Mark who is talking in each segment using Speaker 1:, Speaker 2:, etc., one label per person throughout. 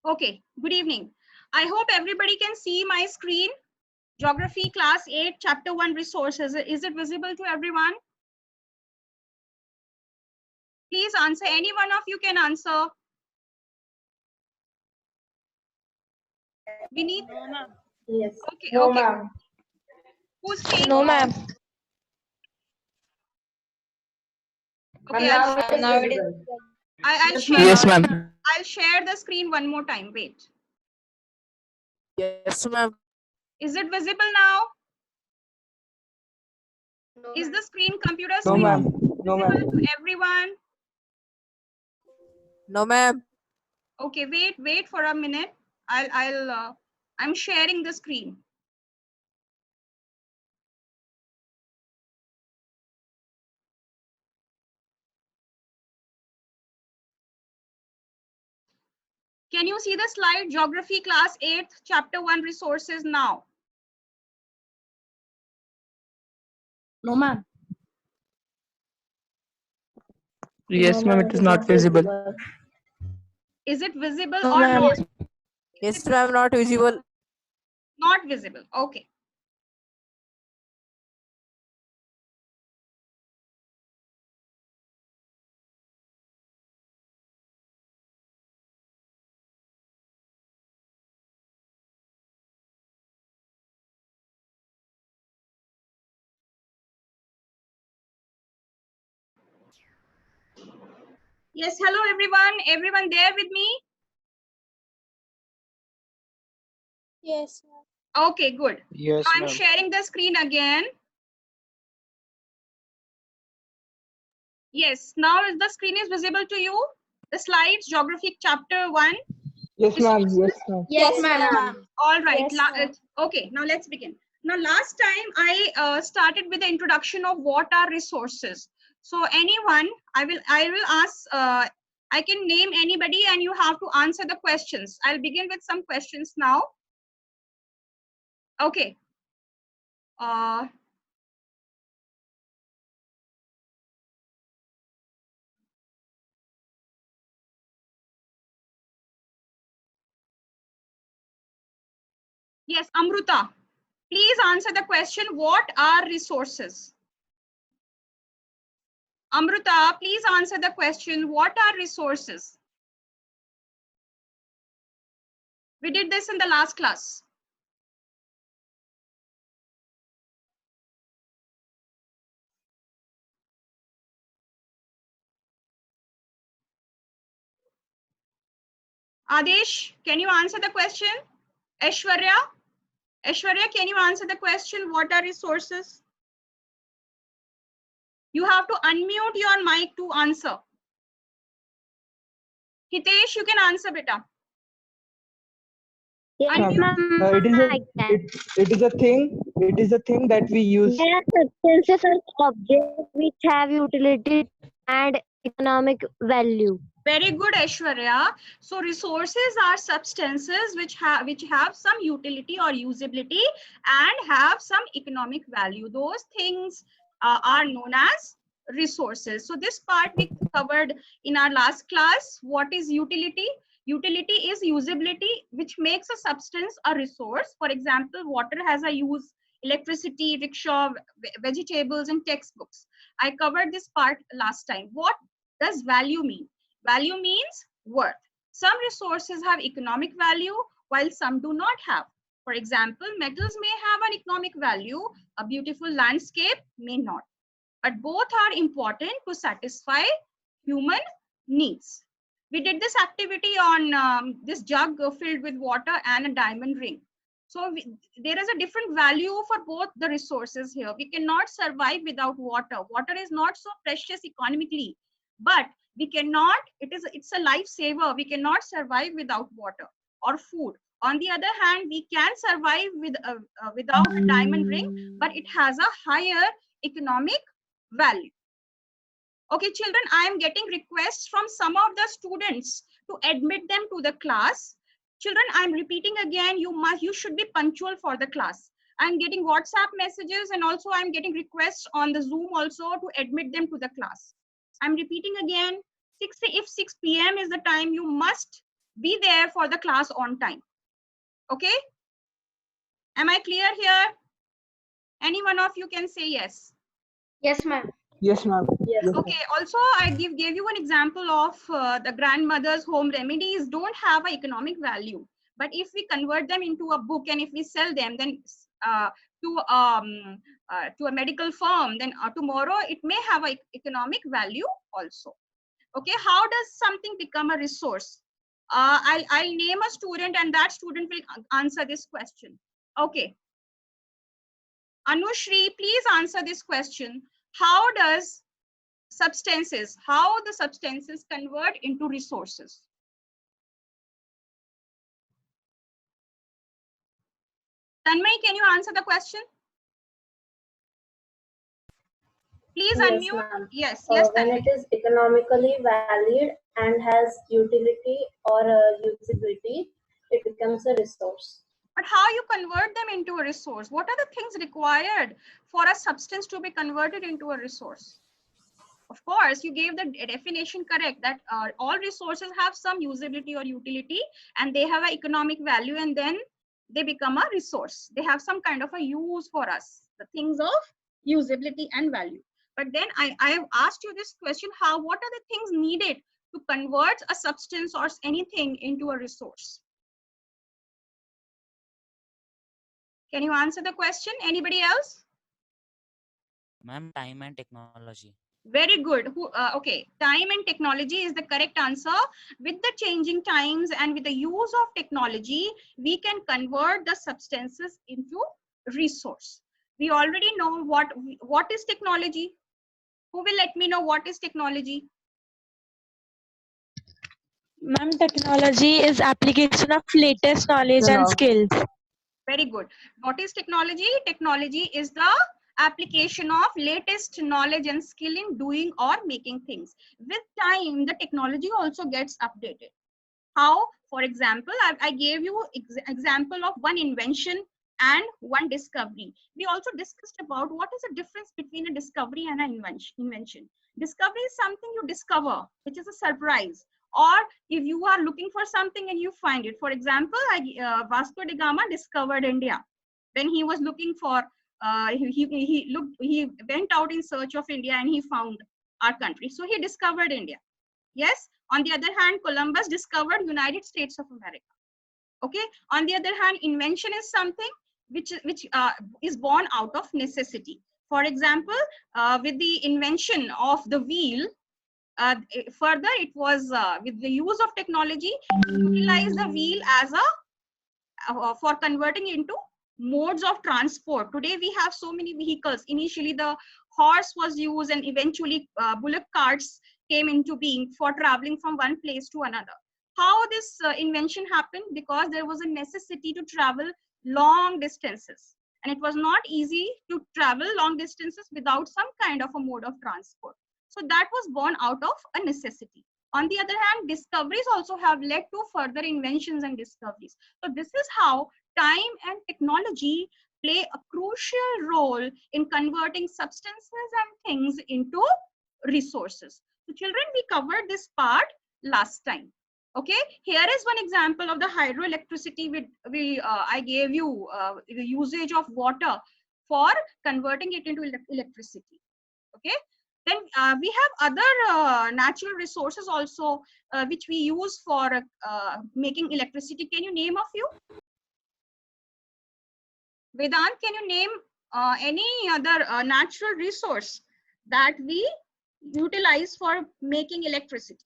Speaker 1: Okay, good evening. I hope everybody can see my screen. Geography class 8, chapter 1 resources. Is it visible to everyone? Please answer. Any one of you can answer. We need.
Speaker 2: No, ma'am.
Speaker 3: Yes.
Speaker 1: Okay,
Speaker 3: No,
Speaker 1: okay.
Speaker 3: ma'am.
Speaker 1: Who's saying?
Speaker 2: No, ma'am.
Speaker 1: Okay,
Speaker 3: Ma'am, now it is
Speaker 2: Now it is.
Speaker 3: visible.
Speaker 1: I'll
Speaker 3: Yes,
Speaker 1: share.
Speaker 3: ma'am.
Speaker 4: Yes, ma'am.
Speaker 1: I'll share the screen one more time. Wait.
Speaker 4: Yes, ma'am.
Speaker 1: Is it visible now?
Speaker 3: No,
Speaker 1: Is
Speaker 3: ma'am.
Speaker 1: the screen computer
Speaker 4: No,
Speaker 1: screen
Speaker 4: ma'am.
Speaker 1: visible to everyone?
Speaker 4: No, ma'am.
Speaker 1: Okay, wait for a minute. I'm sharing the screen. Can you see the slide? Geography class 8, chapter 1 resources now.
Speaker 2: No, ma'am.
Speaker 4: Yes, ma'am. It is not visible.
Speaker 1: Is it visible
Speaker 2: No,
Speaker 1: or
Speaker 2: ma'am.
Speaker 1: not?
Speaker 4: Yes, ma'am. Not visible.
Speaker 1: Not visible. Okay. Yes, hello everyone. Everyone there with me?
Speaker 2: Yes.
Speaker 1: Okay, good.
Speaker 4: Yes,
Speaker 1: Now I'm sharing the screen again. Yes, now the screen is visible to you. The slides, geography chapter 1.
Speaker 4: Yes, ma'am. Yes, ma'am.
Speaker 2: Yes, ma'am.
Speaker 1: All right.
Speaker 2: Yes, ma'am.
Speaker 1: Okay, now let's begin. Now, last time I started with the introduction of what are resources. So, anyone, I will ask. I can name anybody, and you have to answer the questions. I'll begin with some questions now. Okay. Uh, yes, Amruta. Please answer the question. What are resources? Amruta, please answer the question. What are resources? We did this in the last class. Adesh, can you answer the question? Aishwarya? Aishwarya, can you answer the question? What are resources? You have to unmute your mic to answer. Hitesh, you can answer, beta.
Speaker 5: Yes,
Speaker 1: Unmute.
Speaker 5: ma'am.
Speaker 4: It is a
Speaker 5: I can.
Speaker 4: it is a thing. It is a thing that we use.
Speaker 5: There are substances or objects which have utility and economic value.
Speaker 1: Very good, Aishwarya. So resources are substances which have some utility or usability and have some economic value. Those things are known as resources. So this part we covered in our last class. What is utility? Utility is usability, which makes a substance a resource. For example, water has a use, electricity, rickshaw, vegetables, and textbooks. I covered this part last time. What does value mean? Value means worth. Some resources have economic value while some do not have. For example, metals may have an economic value, a beautiful landscape may not. But both are important to satisfy human needs. We did this activity on this jug filled with water and a diamond ring. So there is a different value for both the resources here. We cannot survive without water. Water is not so precious economically, but we cannot, it's a lifesaver. We cannot survive without water or food. On the other hand, we can survive without a diamond ring, but it has a higher economic value. Okay, children, I am getting requests from some of the students to admit them to the class. Children, I'm repeating again, you should be punctual for the class. I'm getting WhatsApp messages and also I'm getting requests on the Zoom also to admit them to the class. I'm repeating again, if 6 p.m. is the time, you must be there for the class on time. Okay? Am I clear here? Any one of you can say yes.
Speaker 2: Yes, ma'am.
Speaker 4: Yes, ma'am. Yes, ma'am.
Speaker 1: Okay, also I gave you an example of the grandmother's home remedies don't have an economic value. But if we convert them into a book and if we sell them, then to a medical firm, then tomorrow it may have an economic value also. Okay, how does something become a resource? I'll name a student and that student will answer this question. Okay. Anushri, please answer this question. How the substances convert into resources? Tanmay, can you answer the question? Please
Speaker 2: Yes,
Speaker 1: unmute.
Speaker 2: ma'am.
Speaker 1: Yes,
Speaker 2: When
Speaker 1: Tanmay.
Speaker 2: it is economically valued and has utility or usability, it becomes a resource.
Speaker 1: But how you convert them into a resource? What are the things required for a substance to be converted into a resource? Of course, you gave the definition correct that all resources have some usability or utility and they have an economic value and then they become a resource. They have some kind of a use for us, the things of usability and value. But then I have asked you this question, what are the things needed to convert a substance or anything into a resource? Can you answer the question? Anybody else?
Speaker 3: Ma'am, time and technology.
Speaker 1: Very good. Okay, time and technology is the correct answer. With the changing times and with the use of technology, we can convert the substances into resource. We already know what is technology. Who will let me know what is technology?
Speaker 6: Ma'am, technology is application of latest knowledge and skills.
Speaker 1: Very good. What is technology? Technology is the application of latest knowledge and skill in doing or making things. With time, the technology also gets updated. How? For example, I gave you example of one invention and one discovery. We also discussed about what is the difference between a discovery and an invention. Discovery is something you discover, which is a surprise. Or if you are looking for something and you find it. For example, Vasco da Gama discovered India. When he was looking for, he went out in search of India and he found our country. So he discovered India. Yes. On the other hand, Columbus discovered United States of America. Okay. On the other hand, invention is something which is born out of necessity. For example, with the invention of the wheel, further it was with the use of technology, utilize the wheel as a for converting into modes of transport. Today we have so many vehicles. Initially the horse was used and eventually bullock carts came into being for traveling from one place to another. How this invention happened? Because there was a necessity to travel long distances and it was not easy to travel long distances without some kind of a mode of transport. So that was born out of a necessity. On the other hand, discoveries also have led to further inventions and discoveries. So this is how time and technology play a crucial role in converting substances and things into resources. So children, we covered this part last time. Okay, here is one example of the hydroelectricity I gave you the usage of water for converting it into electricity. Okay, then we have other natural resources also which we use for making electricity. Can you name a few? Vedant, can you name any other natural resource that we utilize for making electricity?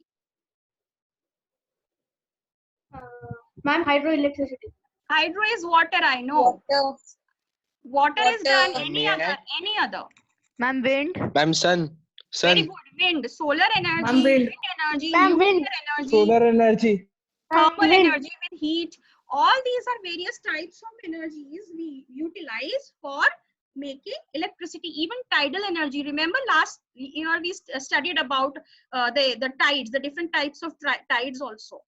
Speaker 2: Ma'am, hydroelectricity.
Speaker 1: Hydro is water, I know. Water is done. Any other?
Speaker 6: Ma'am, wind.
Speaker 7: Ma'am, sun.
Speaker 1: Very good. Wind, solar energy,
Speaker 2: wind.
Speaker 1: energy,
Speaker 2: Ma'am,
Speaker 1: nuclear
Speaker 2: wind.
Speaker 1: energy,
Speaker 4: Solar energy.
Speaker 1: thermal
Speaker 2: wind.
Speaker 1: energy with heat. All these are various types of energies we utilize for making electricity. Even tidal energy. Remember last year we studied about the tides, the different types of tides also.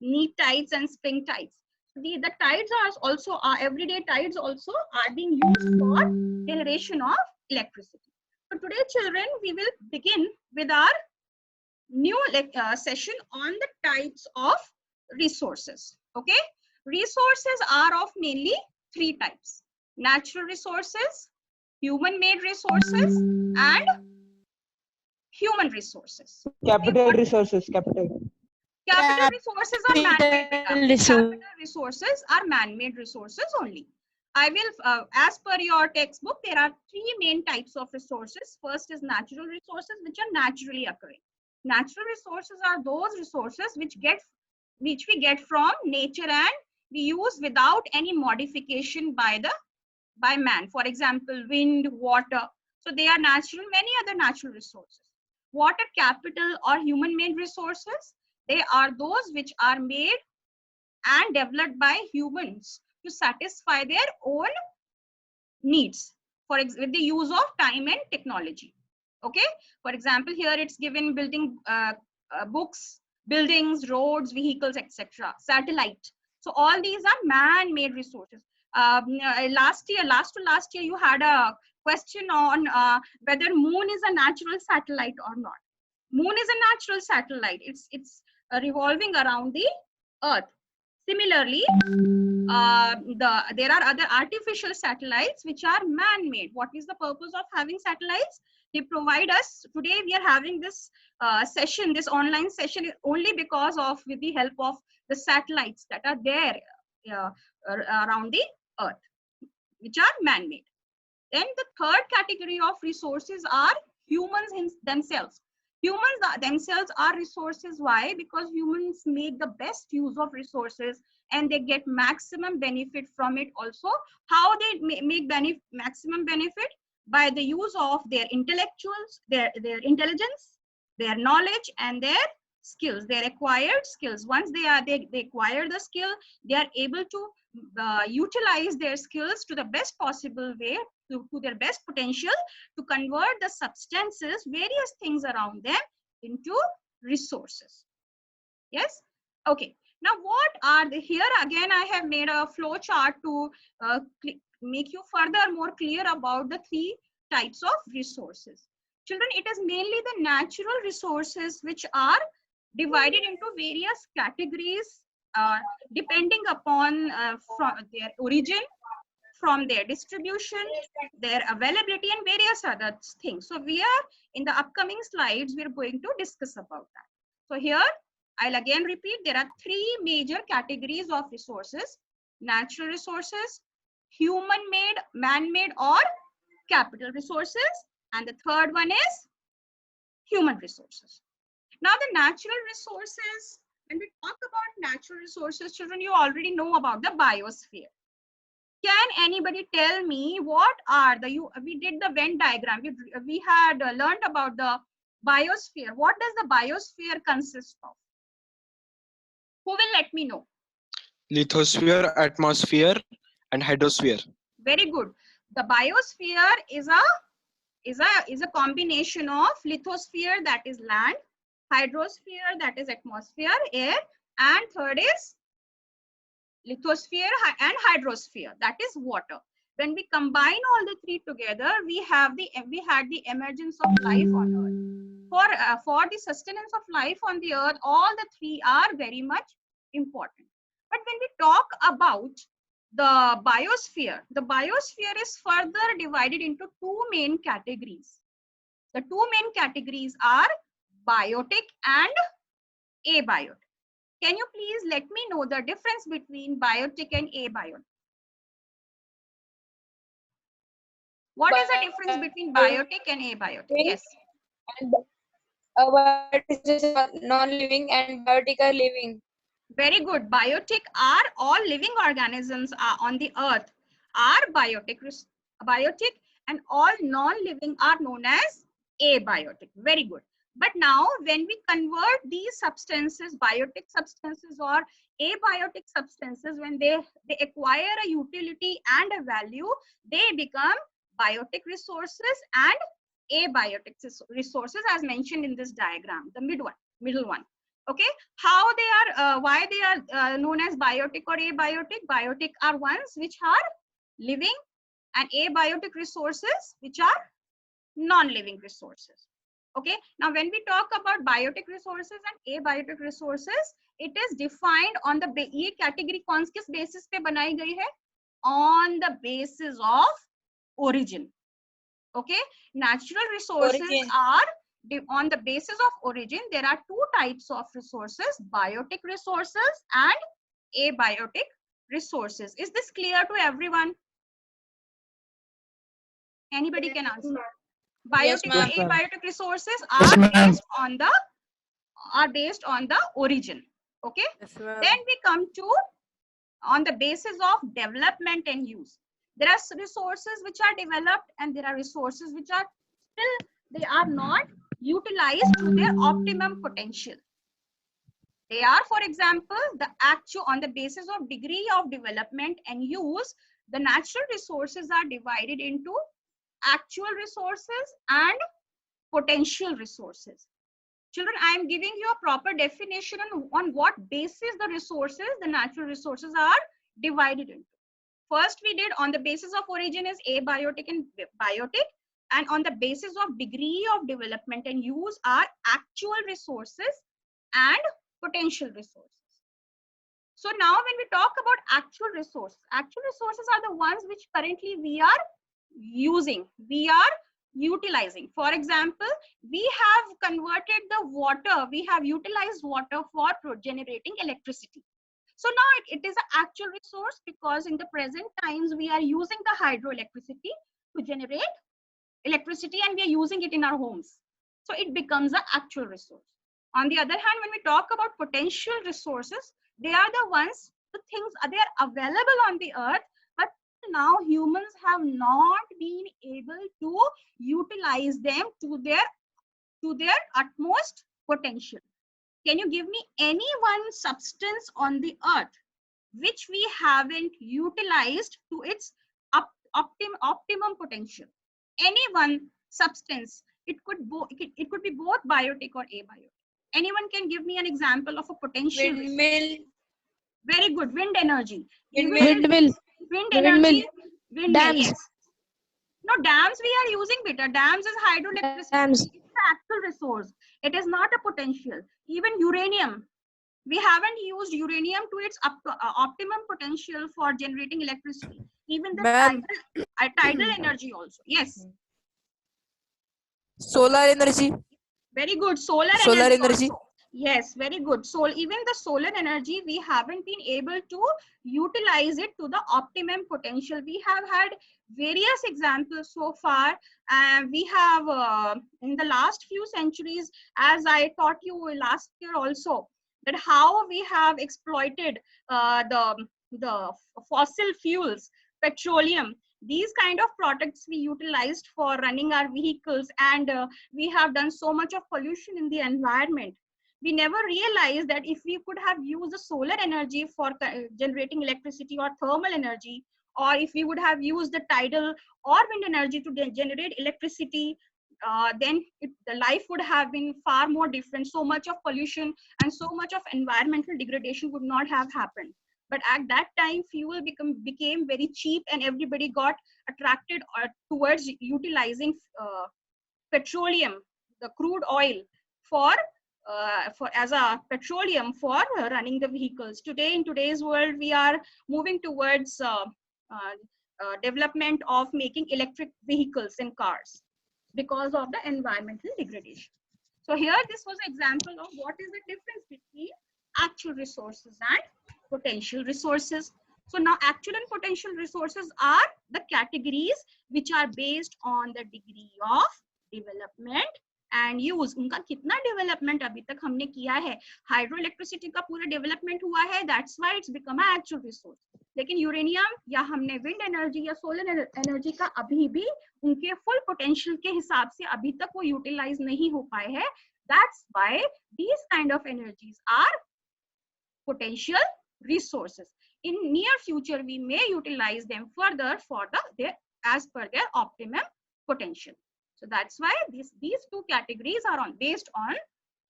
Speaker 1: Neap tides and spring tides. The tides are also, everyday tides also are being used for generation of electricity. So today, children, we will begin with our new session on the types of resources. Okay, resources are of mainly three types: natural resources, human-made resources, and human resources.
Speaker 4: Capital resources, capital.
Speaker 1: Capital resources are man-made.
Speaker 6: Capital resource.
Speaker 1: Capital resources are man-made resources only. I will, as per your textbook, there are three main types of resources. First is natural resources, which are naturally occurring. Natural resources are those resources which we get from nature and we use without any modification by man. For example, wind, water. So they are natural. Many other natural resources. What are capital or human-made resources? They are those which are made and developed by humans to satisfy their own needs, with the use of time and technology. Okay, for example, here it's given building books, buildings, roads, vehicles, etc. Satellite. So all these are man-made resources. Last year you had a question on whether moon is a natural satellite or not. Moon is a natural satellite. It's revolving around the earth. Similarly, there are other artificial satellites which are man-made. What is the purpose of having satellites? They provide us, today we are having this session, this online session, only because of, with the help of the satellites that are there around the earth, which are man-made. Then the third category of resources are humans themselves. Humans themselves are resources. Why? Because humans make the best use of resources and they get maximum benefit from it also. How they make maximum benefit? By the use of their intellectuals, their intelligence, their knowledge, and their skills, their acquired skills. Once they acquire the skill, they are able to utilize their skills to the best possible way, to their best potential, to convert the substances, various things around them, into resources. Yes. Okay. Now, what are the, here again I have made a flow chart to make you further more clear about the three types of resources. Children, it is mainly the natural resources which are divided into various categories depending upon from their origin, from their distribution, their availability, and various other things. So we are, in the upcoming slides, we're going to discuss about that. So here, I'll again repeat, there are three major categories of resources: natural resources, human-made, man-made, or capital resources. And the third one is human resources. Now, the natural resources, when we talk about natural resources, children, you already know about the biosphere. Can anybody tell me what are the, we did the Venn diagram, we had learned about the biosphere. What does the biosphere consist of? Who will let me know?
Speaker 7: Lithosphere, atmosphere, and hydrosphere.
Speaker 1: Very good. The biosphere is a combination of lithosphere, that is land, hydrosphere, that is atmosphere, air, and third is lithosphere and hydrosphere, that is water. When we combine all the three together, we had the emergence of life on earth. For the sustenance of life on the earth, all the three are very much important. But when we talk about the biosphere is further divided into two main categories. The two main categories are biotic and abiotic. Can you please let me know the difference between biotic and abiotic? What is the difference between biotic and abiotic? Yes.
Speaker 8: And biotic is non-living and biotic are living.
Speaker 1: Very good. Biotic are all living organisms on the earth are biotic, and all non-living are known as abiotic. Very good. But now when we convert these substances, biotic substances or abiotic substances, when they acquire a utility and a value, they become biotic resources and abiotic resources, as mentioned in this diagram, the middle one. Okay, how they are, why they are known as biotic or abiotic? Biotic are ones which are living, and abiotic resources which are non-living resources. Okay, now when we talk about biotic resources and abiotic resources, it is defined on the ये category कौन किस basis पे बनाई गई है? On the basis of origin. Okay, natural resources
Speaker 8: Origin.
Speaker 1: are on the basis of origin. There are two types of resources: biotic resources and abiotic resources. Is this clear to everyone? Anybody can answer.
Speaker 8: Yes,
Speaker 1: Biotic
Speaker 8: ma'am.
Speaker 1: and abiotic resources
Speaker 9: Yes,
Speaker 1: are
Speaker 9: ma'am.
Speaker 1: based on the origin. Okay,
Speaker 8: Yes, ma'am.
Speaker 1: then we come to on the basis of development and use. There are resources which are developed and there are resources which are still they are not utilized to their optimum potential. They are, for example, the actual on the basis of degree of development and use. The natural resources are divided into actual resources and potential resources. Children, I am giving you a proper definition on what basis the resources, the natural resources are divided into. First, we did on the basis of origin is abiotic and biotic, and on the basis of degree of development and use are actual resources and potential resources. So now when we talk about actual resources are the ones which currently we are using, we are utilizing. For example, we have converted the water, we have utilized water for generating electricity. So now it is an actual resource because in the present times we are using the hydroelectricity to generate electricity and we are using it in our homes. So it becomes an actual resource. On the other hand, when we talk about potential resources, they are the ones, the things they are available on the earth, but now humans have not been able to utilize them to their utmost potential. Can you give me any one substance on the earth which we haven't utilized to its optimum potential? Any one substance. It could be both biotic or abiotic. Anyone can give me an example of a potential resource?
Speaker 8: Windmill.
Speaker 1: Very good. Wind energy.
Speaker 6: Windmill.
Speaker 1: Wind
Speaker 6: Windmill.
Speaker 1: energy. Windmill.
Speaker 6: Dams.
Speaker 1: Yes. No, dams we are using beta. Dams is hydroelectricity.
Speaker 6: Dams.
Speaker 1: It's an actual resource. It is not a potential. Even uranium. We haven't used uranium to its optimum potential for generating electricity. Even the tidal energy also. Yes.
Speaker 8: Solar energy.
Speaker 1: Very good. Solar energy. Also. Yes, very good. So even the solar energy, we haven't been able to utilize it to the optimum potential. We have had various examples so far. We have in the last few centuries, as I taught you last year also, that how we have exploited the fossil fuels, petroleum. These kind of products we utilized for running our vehicles, and we have done so much of pollution in the environment. We never realized that if we could have used the solar energy for generating electricity or thermal energy, or if we would have used the tidal or wind energy to generate electricity, then the life would have been far more different. So much of pollution and so much of environmental degradation would not have happened. But at that time, fuel became very cheap and everybody got attracted towards utilizing petroleum, the crude oil, for as a petroleum for running the vehicles. Today, in today's world, we are moving towards development of making electric vehicles and cars because of the environmental degradation. So here, this was an example of what is the difference between actual resources and potential resources. So now actual and potential resources are the categories which are based on the degree of development and use. उनका कितना development अभी तक हमने किया है? Hydroelectricity का पूरा development हुआ है. That's why it's become an actual resource. लेकिन यूरेनियम या हमने wind energy या solar energy का अभी भी उनके full potential के हिसाब से अभी तक वो utilize नहीं हो पाए हैं. That's why these kind of energies are potential resources. In near future, we may utilize them further for as per their optimum potential. So that's why these two categories are based on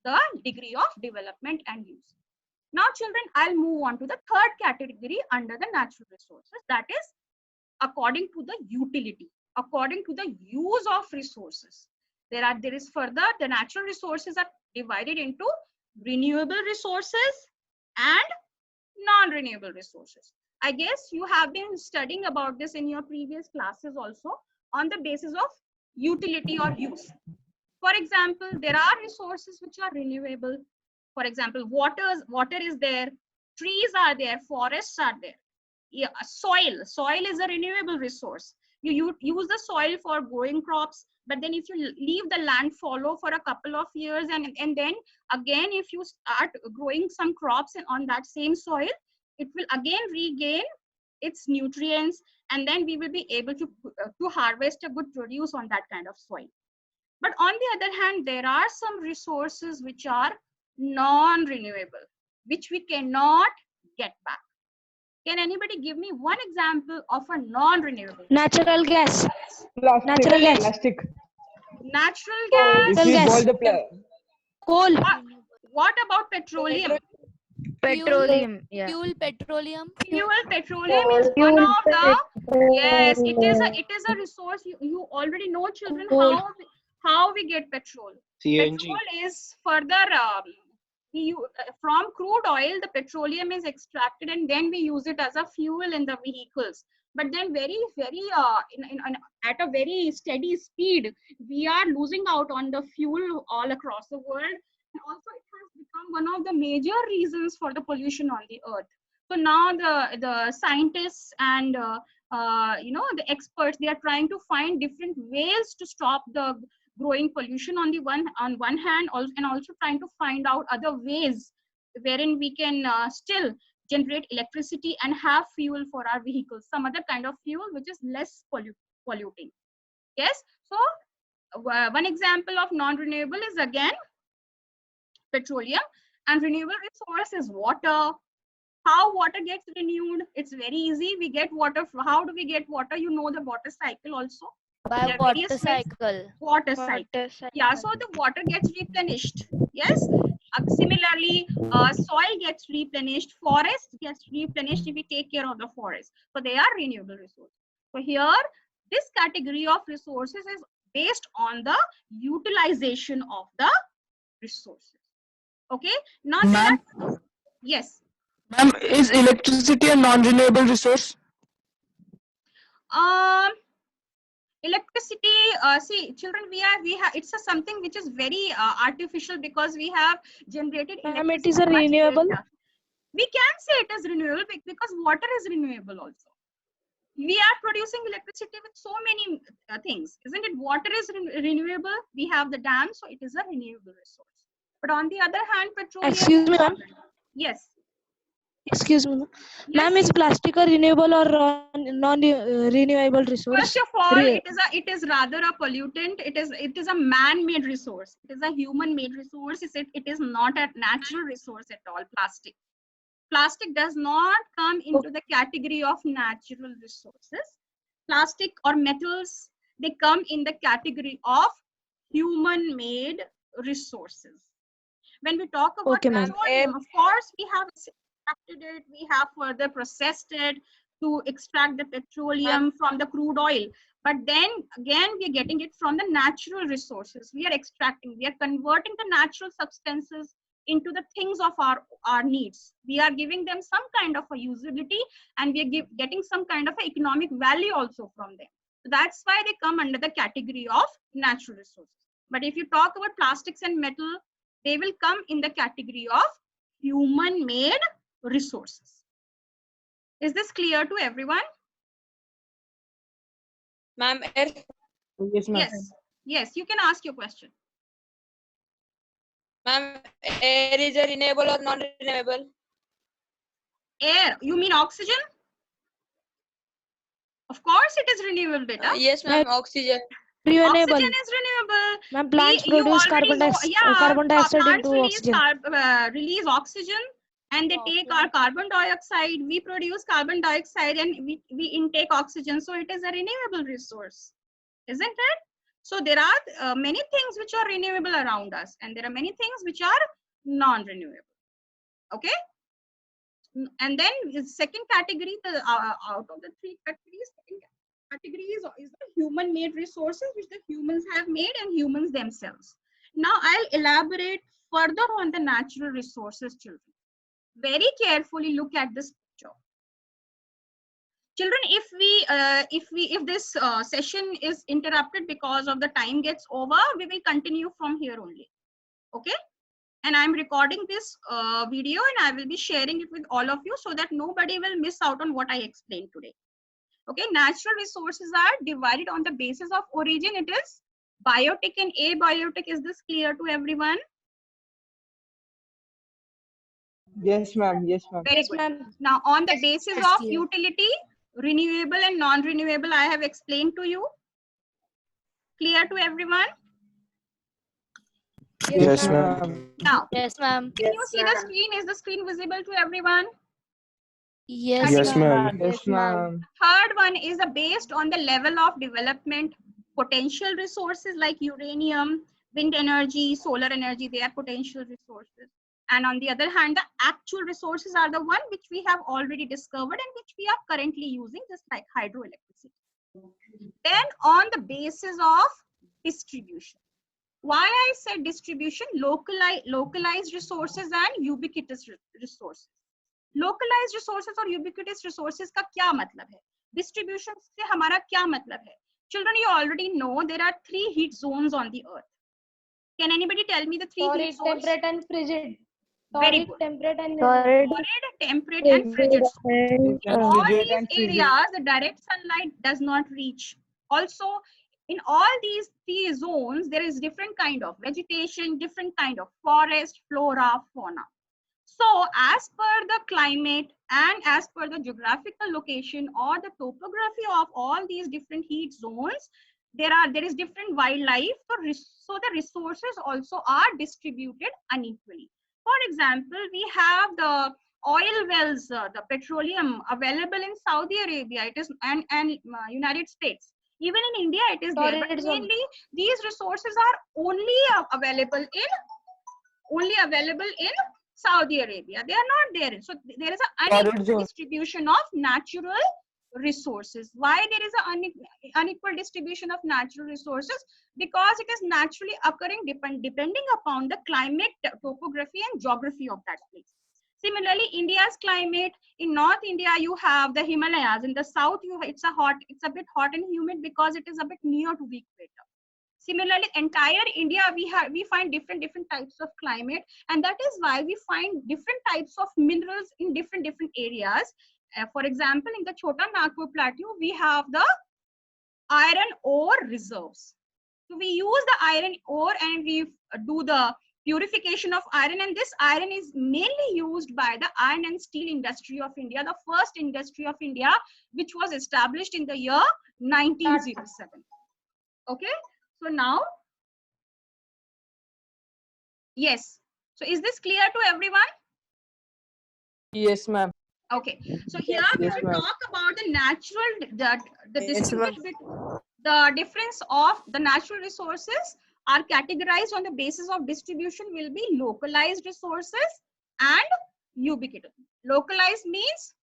Speaker 1: the degree of development and use. Now, children, I'll move on to the third category under the natural resources. That is according to the utility, according to the use of resources. There is further, the natural resources are divided into renewable resources and non-renewable resources. I guess you have been studying about this in your previous classes also, on the basis of utility or use. For example, there are resources which are renewable. For example, water is there, trees are there, forests are there. Yeah, soil is a renewable resource. You use the soil for growing crops, but then if you leave the land fallow for a couple of years, and then again if you start growing some crops on that same soil, it will again regain its nutrients, and then we will be able to harvest a good produce on that kind of soil. But on the other hand, there are some resources which are non-renewable, which we cannot get back. Can anybody give me one example of a non-renewable?
Speaker 6: Natural gas.
Speaker 4: Plastic.
Speaker 6: Natural gas.
Speaker 4: Plastic.
Speaker 1: Natural gas.
Speaker 4: If we
Speaker 6: gas.
Speaker 4: boil the
Speaker 6: Coal.
Speaker 1: What about petroleum?
Speaker 9: Petroleum. Fuel petroleum.
Speaker 1: Petroleum is one of the, yes, it is a resource. You already know, children, how we get petrol.
Speaker 7: CNG.
Speaker 1: Petrol is further from crude oil, the petroleum is extracted and then we use it as a fuel in the vehicles. But then very at a very steady speed, we are losing out on the fuel all across the world. And also it has become one of the major reasons for the pollution on the earth. So now the scientists and the experts, they are trying to find different ways to stop the growing pollution on one hand, and also trying to find out other ways wherein we can still generate electricity and have fuel for our vehicles, some other kind of fuel which is less polluting. Yes, so one example of non-renewable is again petroleum, and renewable resource is water. How water gets renewed? It's very easy. We get water. How do we get water? You know the water cycle also.
Speaker 9: By water cycle.
Speaker 1: Water cycle. Yeah, so the water gets replenished. Yes. Similarly, soil gets replenished, forest gets replenished if we take care of the forest. So they are renewable resources. So here, this category of resources is based on the utilization of the resources. Okay. Now, yes.
Speaker 10: Ma'am, is electricity a non-renewable resource?
Speaker 1: Electricity, see children, we have it's something which is very artificial, because we have generated electricity.
Speaker 6: It is a renewable.
Speaker 1: We can say it is renewable because water is renewable also. We are producing electricity with so many things, isn't it? Water is renewable. We have the dam, so it is a renewable resource. But on the other hand, petroleum.
Speaker 6: Excuse me, ma'am.
Speaker 1: Yes.
Speaker 6: Excuse me,
Speaker 1: Yes.
Speaker 6: ma'am. Is plastic a renewable or non-renewable resource?
Speaker 1: First of all, it is rather a pollutant. It is a man-made resource. It is a human-made resource. It is not a natural resource at all. Plastic does not come into the category of natural resources. Plastic or metals, they come in the category of human-made resources. When we talk about petroleum, of course, we have extracted it, we have further processed it to extract the petroleum from the crude oil. But then again, we are getting it from the natural resources. We are converting the natural substances into the things of our needs. We are giving them some kind of a usability, and we are getting some kind of economic value also from them. So that's why they come under the category of natural resources. But if you talk about plastics and metal, they will come in the category of human-made resources. Is this clear to everyone?
Speaker 8: Ma'am,
Speaker 4: Yes, ma'am.
Speaker 1: Yes, you can ask your question.
Speaker 8: Ma'am, air is a renewable or non-renewable?
Speaker 1: Air, you mean oxygen? Of course it is renewable, beta.
Speaker 8: Yes, ma'am, oxygen.
Speaker 6: Renewable.
Speaker 1: Oxygen is renewable.
Speaker 6: Ma'am, plants produce carbon dioxide into oxygen.
Speaker 1: Release oxygen, and they take our carbon dioxide. We produce carbon dioxide and we intake oxygen. So it is a renewable resource, isn't it? So there are many things which are renewable around us, and there are many things which are non-renewable. Okay. And then the second category, out of the three categories, categories is the human-made resources which the humans have made and humans themselves. Now I'll elaborate further on the natural resources, children. Very carefully look at this picture. Children, if this session is interrupted because of the time gets over, we will continue from here only. Okay? And I'm recording this video and I will be sharing it with all of you so that nobody will miss out on what I explained today. Okay, natural resources are divided on the basis of origin. It is biotic and abiotic. Is this clear to everyone?
Speaker 4: Yes, ma'am. Yes, ma'am.
Speaker 1: Very good. Now, on the basis of utility, renewable and non-renewable, I have explained to you. Clear to everyone?
Speaker 7: Yes, ma'am.
Speaker 1: Now,
Speaker 9: Yes, ma'am.
Speaker 1: can you see the screen? Is the screen visible to everyone?
Speaker 9: Yes,
Speaker 7: Yes, ma'am.
Speaker 4: Yes, ma'am.
Speaker 1: Third one is based on the level of development. Potential resources like uranium, wind energy, solar energy, they are potential resources. And on the other hand, the actual resources are the one which we have already discovered and which we are currently using, just like hydroelectricity. Then on the basis of distribution. Why I said distribution, localized resources and ubiquitous resources. Localized resources और ubiquitous resources का क्या मतलब है? Distribution से हमारा क्या मतलब है? Children, you already know there are 3 heat zones on the earth. Can anybody tell me the 3 heat zones?
Speaker 8: Temperate and frigid.
Speaker 1: Very good.
Speaker 8: Temperate and
Speaker 1: Torrid, temperate and frigid. All
Speaker 4: Frigid
Speaker 1: these
Speaker 4: and frigid.
Speaker 1: areas, the direct sunlight does not reach. Also, in all these 3 zones, there is different kind of vegetation, different kind of forest, flora, fauna. So as per the climate and as per the geographical location or the topography of all these different heat zones, there is different wildlife. So the resources also are distributed unequally. For example, we have the oil wells, the petroleum available in Saudi Arabia, it is and United States. Even in India, it is there. But mainly, these resources are only available in Saudi Arabia. They are not there. So there is an unequal distribution of natural resources. Why there is an unequal distribution of natural resources? Because it is naturally occurring depending upon the climate, topography and geography of that place. Similarly, India's climate, in North India, you have the Himalayas. In the south, it's a bit hot and humid because it is a bit near to the equator. Similarly, entire India, we find different types of climate, and that is why we find different types of minerals in different areas. For example, in the Chota Nagpur Plateau, we have the iron ore reserves. So we use the iron ore and we do the purification of iron, and this iron is mainly used by the iron and steel industry of India, the first industry of India, which was established in the year 1907. Okay, so now, yes. So is this clear to everyone?
Speaker 4: Yes, ma'am.
Speaker 1: Okay, so here we will talk about the natural, the difference of the natural resources are categorized on the basis of distribution will be localized resources and ubiquitous. Localized means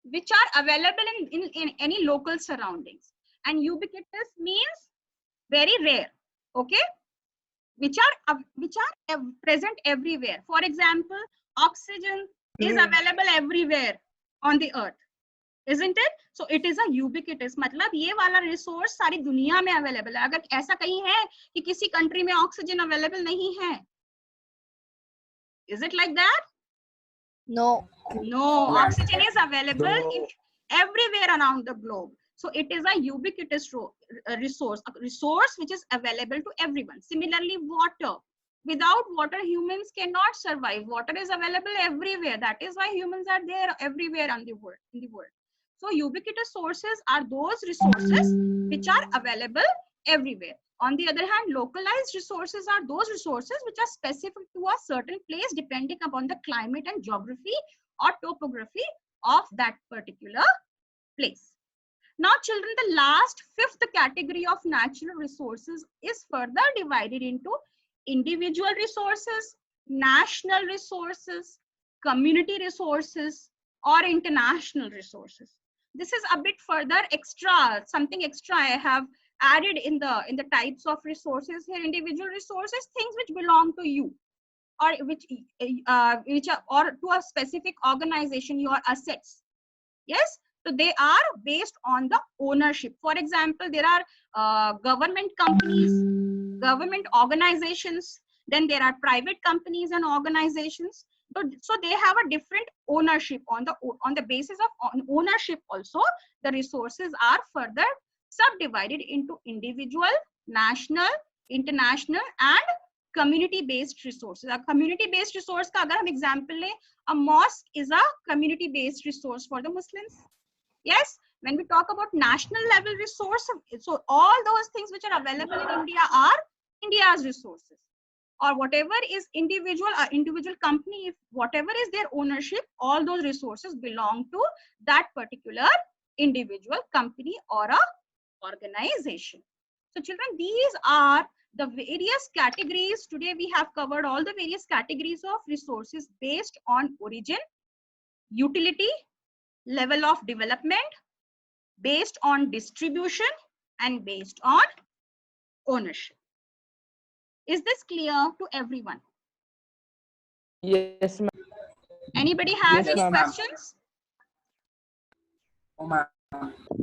Speaker 1: which are available in any local surroundings, and ubiquitous means very rare, okay, which are present everywhere. For example, oxygen is available everywhere on the earth, isn't it? So it is a ubiquitous, मतलब ये वाला resource सारी दुनिया में available है. अगर ऐसा कहीं है कि किसी country में oxygen available नहीं है, is it like that?
Speaker 9: No.
Speaker 1: No, oxygen is available everywhere around the globe. So it is a ubiquitous resource, a resource which is available to everyone. Similarly, water. Without water, humans cannot survive. Water is available everywhere. That is why humans are there everywhere in the world. So ubiquitous sources are those resources which are available everywhere. On the other hand, localized resources are those resources which are specific to a certain place depending upon the climate and geography or topography of that particular place. Now, children, the last 5th category of natural resources is further divided into individual resources, national resources, community resources, or international resources. This is a bit further extra, something extra I have added in the types of resources here. Individual resources, things which belong to you, or which are, or to a specific organization, your assets. Yes, so they are based on the ownership. For example, there are government companies, government organizations, then there are private companies and organizations. So they have a different ownership. On the basis of ownership also, the resources are further subdivided into individual, national, international and community based resources. A community based resource ka agar hum example le, a mosque is a community based resource for the Muslims. Yes, when we talk about national level resource, so all those things which are available in India are India's resources. Or whatever is individual company, if whatever is their ownership, all those resources belong to that particular individual company or a organization. So children, these are the various categories. Today we have covered all the various categories of resources based on origin, utility, level of development, based on distribution and based on ownership. Is this clear to everyone?
Speaker 4: Yes, ma'am.
Speaker 1: Anybody has
Speaker 4: Yes,
Speaker 1: any
Speaker 4: ma'am.
Speaker 1: questions?
Speaker 10: No, ma'am.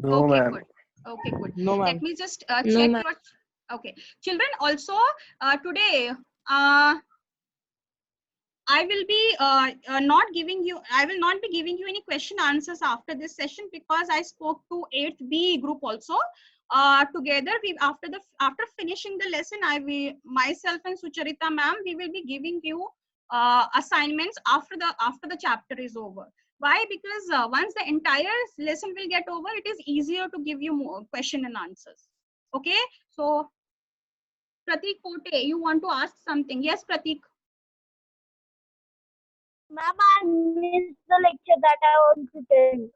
Speaker 1: Okay, good. Okay, good.
Speaker 4: No, ma'am.
Speaker 1: Let me just
Speaker 6: No,
Speaker 1: check
Speaker 6: ma'am.
Speaker 1: your. Okay, children. Also, today I will be not giving you. I will not be giving you any question answers after this session, because I spoke to 8th B group also. Together, after finishing the lesson, myself and Sucharita ma'am, we will be giving you assignments after the chapter is over. Why? Because once the entire lesson will get over, it is easier to give you more question and answers. Okay, so Pratik Kote, you want to ask something? Yes, Pratik.
Speaker 5: Ma'am, I missed the lecture that I want to tell.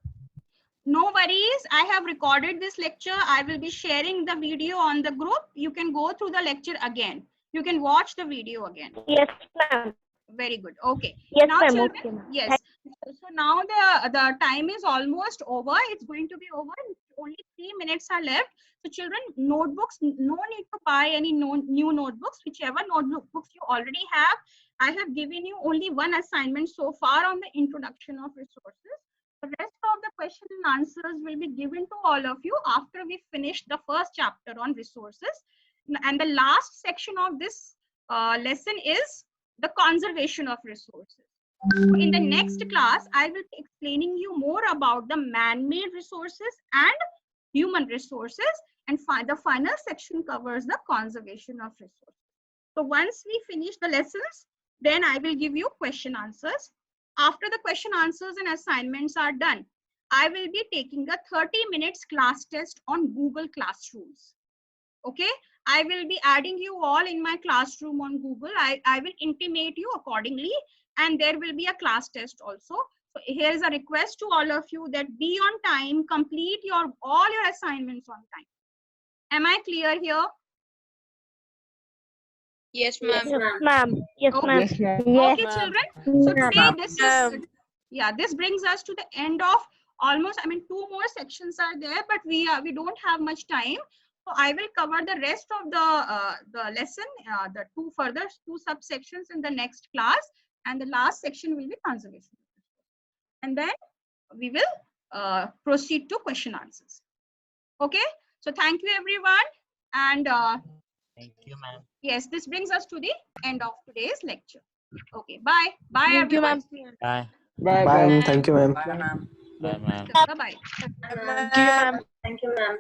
Speaker 1: No worries. I have recorded this lecture. I will be sharing the video on the group. You can go through the lecture again. You can watch the video again.
Speaker 5: Yes, ma'am.
Speaker 1: Very good. Okay.
Speaker 5: Yes,
Speaker 1: Now,
Speaker 5: ma'am.
Speaker 1: children,
Speaker 5: Okay, ma'am.
Speaker 1: yes. So now the time is almost over. It's going to be over. Only 3 minutes are left. So children, notebooks, no need to buy any new notebooks. Whichever notebooks you already have, I have given you only one assignment so far on the introduction of resources. The rest of the question and answers will be given to all of you after we finish the first chapter on resources. And the last section of this lesson is the conservation of resources. So in the next class, I will be explaining you more about the man-made resources and human resources, and the final section covers the conservation of resources. So once we finish the lessons, then I will give you question answers. After the question answers and assignments are done, I will be taking a 30 minutes class test on Google Classrooms. Okay, I will be adding you all in my classroom on Google. I will intimate you accordingly, and there will be a class test also. So here is a request to all of you that be on time, complete all your assignments on time. Am I clear here?
Speaker 8: Yes, ma'am.
Speaker 5: Yes, ma'am. Yes,
Speaker 1: Okay.
Speaker 5: ma'am.
Speaker 4: Yes, ma'am.
Speaker 5: Yes,
Speaker 1: Okay, children. So today this brings us to the end of almost, 2 more sections are there, but we don't have much time. So I will cover the rest of the lesson, the two subsections in the next class, and the last section will be conservation. And then we will proceed to question answers. Okay. So thank you everyone, and
Speaker 3: Thank you, ma'am.
Speaker 1: yes, this brings us to the end of today's lecture. Okay, bye. Bye
Speaker 6: Thank you,
Speaker 1: everyone.
Speaker 6: ma'am.
Speaker 3: Bye.
Speaker 4: Bye,
Speaker 7: Bye,
Speaker 4: bye.
Speaker 7: thank you, ma'am.
Speaker 3: Bye, ma'am.
Speaker 1: Bye bye.
Speaker 6: Thank you, ma'am.
Speaker 2: Thank you, ma'am.